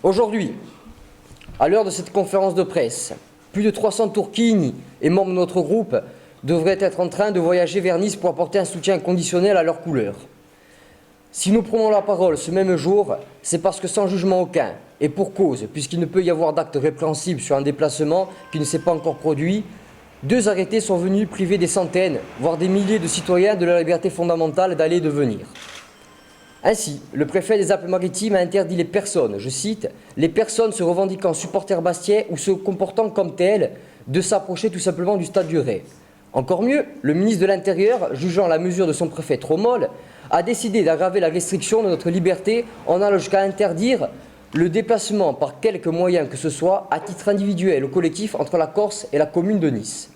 Aujourd'hui, à l'heure de cette conférence de presse, plus de 300 Tourquignes et membres de notre groupe devraient être en train de voyager vers Nice pour apporter un soutien conditionnel à leurs couleurs. Si nous prenons la parole ce même jour, c'est parce que sans jugement aucun, et pour cause, puisqu'il ne peut y avoir d'acte répréhensible sur un déplacement qui ne s'est pas encore produit, 2 arrêtés sont venus priver des centaines, voire des milliers de citoyens de leur liberté fondamentale d'aller et de venir. Ainsi, le préfet des Alpes-Maritimes a interdit les personnes, je cite, « les personnes se revendiquant supporters bastiais ou se comportant comme telles, de s'approcher tout simplement du stade du Ray ». Encore mieux, le ministre de l'Intérieur, jugeant la mesure de son préfet trop molle, a décidé d'aggraver la restriction de notre liberté en allant jusqu'à interdire le déplacement par quelque moyen que ce soit, à titre individuel ou collectif, entre la Corse et la commune de Nice.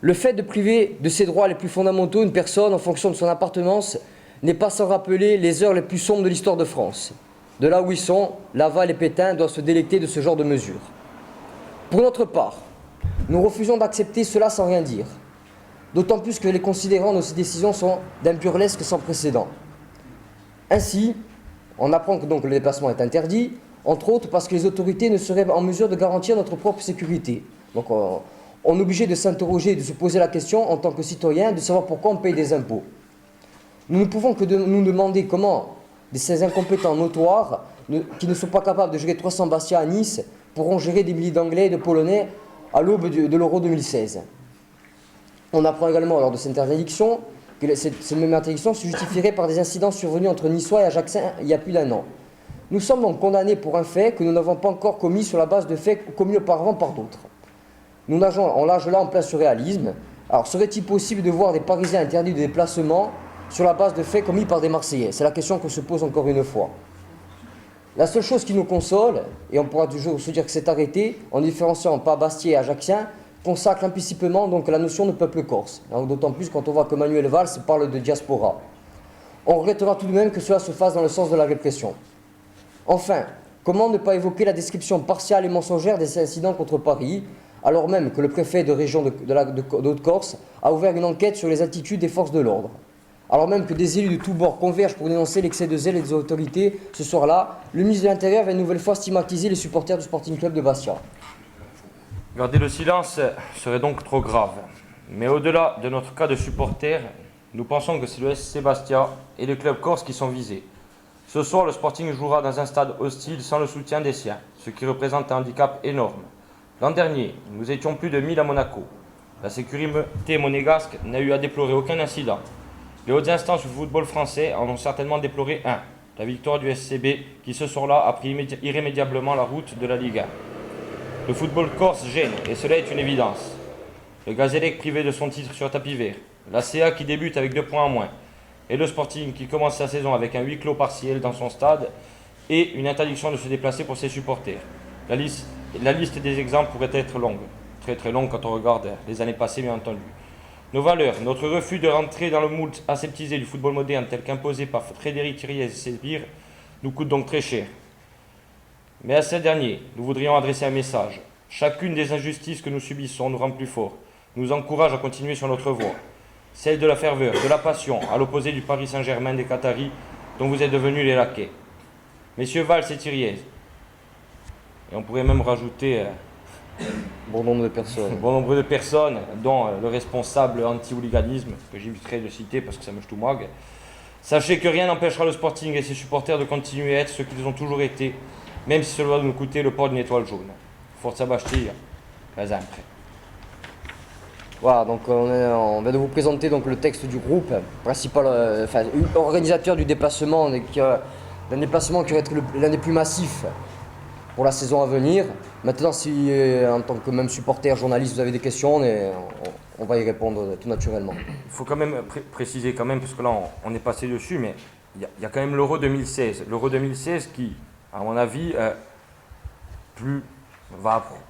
Le fait de priver de ses droits les plus fondamentaux une personne en fonction de son appartenance n'est pas sans rappeler les heures les plus sombres de l'histoire de France. De là où ils sont, Laval et Pétain doivent se délecter de ce genre de mesures. Pour notre part, nous refusons d'accepter cela sans rien dire, d'autant plus que les considérants de ces décisions sont d'un burlesque sans précédent. Ainsi, on apprend que donc le déplacement est interdit, entre autres parce que les autorités ne seraient en mesure de garantir notre propre sécurité. Donc on est obligé de s'interroger et de se poser la question en tant que citoyen de savoir pourquoi on paye des impôts. Nous ne pouvons que nous demander comment ces incompétents notoires, qui ne sont pas capables de gérer 300 Bastia à Nice, pourront gérer des milliers d'Anglais et de Polonais à l'aube de l'Euro 2016. On apprend également lors de cette interdiction que cette même interdiction se justifierait par des incidents survenus entre Niçois et Ajacciens il y a plus d'1 an. Nous sommes donc condamnés pour un fait que nous n'avons pas encore commis sur la base de faits commis auparavant par d'autres. Nous nageons là en plein surréalisme. Alors serait-il possible de voir des Parisiens interdits de déplacement sur la base de faits commis par des Marseillais? C'est la question que se pose encore une fois. La seule chose qui nous console, et on pourra toujours se dire que c'est arrêté, en différenciant pas Bastiais et Ajaccien, consacre implicitement donc la notion de peuple corse, d'autant plus quand on voit que Manuel Valls parle de diaspora. On regrettera tout de même que cela se fasse dans le sens de la répression. Enfin, comment ne pas évoquer la description partiale et mensongère des incidents contre Paris, alors même que le préfet de région de Haute-Corse a ouvert une enquête sur les attitudes des forces de l'ordre. Alors même que des élus de tous bords convergent pour dénoncer l'excès de zèle des autorités, ce soir-là, le ministre de l'Intérieur va une nouvelle fois stigmatiser les supporters du Sporting Club de Bastia. Garder le silence serait donc trop grave. Mais au-delà de notre cas de supporter, nous pensons que c'est le SC Bastia et le club corse qui sont visés. Ce soir, le Sporting jouera dans un stade hostile sans le soutien des siens, ce qui représente un handicap énorme. L'an dernier, nous étions plus de 1000 à Monaco. La sécurité monégasque n'a eu à déplorer aucun incident. Les hautes instances du football français en ont certainement déploré un, la victoire du SCB qui ce soir-là a pris irrémédiablement la route de la Ligue 1. Le football corse gêne et cela est une évidence. Le Gazélec privé de son titre sur tapis vert, la CA qui débute avec 2 points en moins et le Sporting qui commence sa saison avec un huis clos partiel dans son stade et une interdiction de se déplacer pour ses supporters. La liste des exemples pourrait être longue, très très longue quand on regarde les années passées bien entendu. Nos valeurs, notre refus de rentrer dans le moule aseptisé du football moderne tel qu'imposé par Frédéric Thiriez et ses sbires nous coûtent donc très cher. Mais à ces derniers, nous voudrions adresser un message. Chacune des injustices que nous subissons nous rend plus forts, nous encourage à continuer sur notre voie. Celle de la ferveur, de la passion, à l'opposé du Paris Saint-Germain des Qataris dont vous êtes devenus les laquais. Messieurs Valls et Thiriez, et on pourrait même rajouter Bon nombre de personnes, dont le responsable anti-hooliganisme, que j'éviterai de citer parce que ça me mag. Sachez que rien n'empêchera le Sporting et ses supporters de continuer à être ce qu'ils ont toujours été, même si cela doit nous coûter le port d'une étoile jaune. Forza Bastia, sempre. Voilà, donc on vient de vous présenter donc le texte du groupe, principal, organisateur du déplacement, d'un déplacement qui va être l'un des plus massifs pour la saison à venir. Maintenant, si en tant que même supporter, journaliste, vous avez des questions, on va y répondre tout naturellement. Il faut quand même préciser quand même, parce que là on est passé dessus, mais il y a quand même l'Euro 2016. L'Euro 2016 qui, à mon avis, plus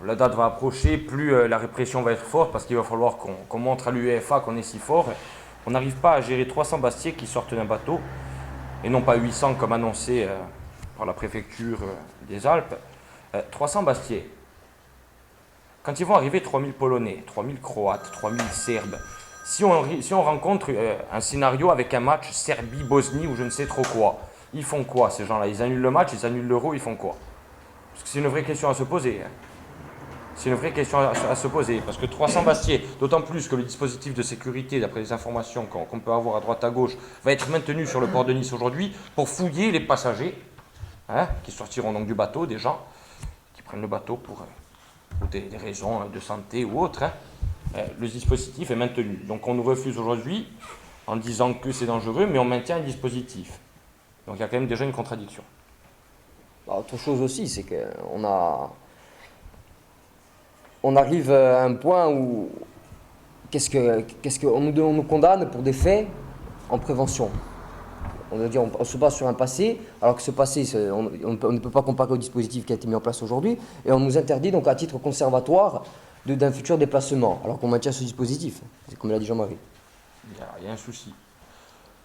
la date va approcher, plus la répression va être forte, parce qu'il va falloir qu'on montre à l'UEFA qu'on est si fort. On n'arrive pas à gérer 300 Bastiais qui sortent d'un bateau, et non pas 800 comme annoncé par la préfecture des Alpes. 300 Bastiais. Quand ils vont arriver 3000 Polonais, 3000 Croates, 3000 Serbes, si on rencontre un scénario avec un match Serbie-Bosnie ou je ne sais trop quoi, ils font quoi ces gens-là? Ils annulent le match, ils annulent l'Euro, ils font quoi? Parce que c'est une vraie question à se poser. Hein. C'est une vraie question à se poser, parce que 300 Bastiais, d'autant plus que le dispositif de sécurité, d'après les informations qu'on peut avoir à droite à gauche, va être maintenu sur le port de Nice aujourd'hui pour fouiller les passagers, hein, qui sortiront donc du bateau, des gens qui prennent le bateau pour des raisons de santé ou autres. Hein. Le dispositif est maintenu. Donc on nous refuse aujourd'hui en disant que c'est dangereux, mais on maintient un dispositif. Donc il y a quand même déjà une contradiction. Autre chose aussi, c'est on arrive à un point où on nous condamne pour des faits en prévention. On se base sur un passé, alors que ce passé, on ne peut pas comparer au dispositif qui a été mis en place aujourd'hui, et on nous interdit donc à titre conservatoire d'un futur déplacement, alors qu'on maintient ce dispositif, c'est comme l'a dit Jean-Marie. Il y a un souci.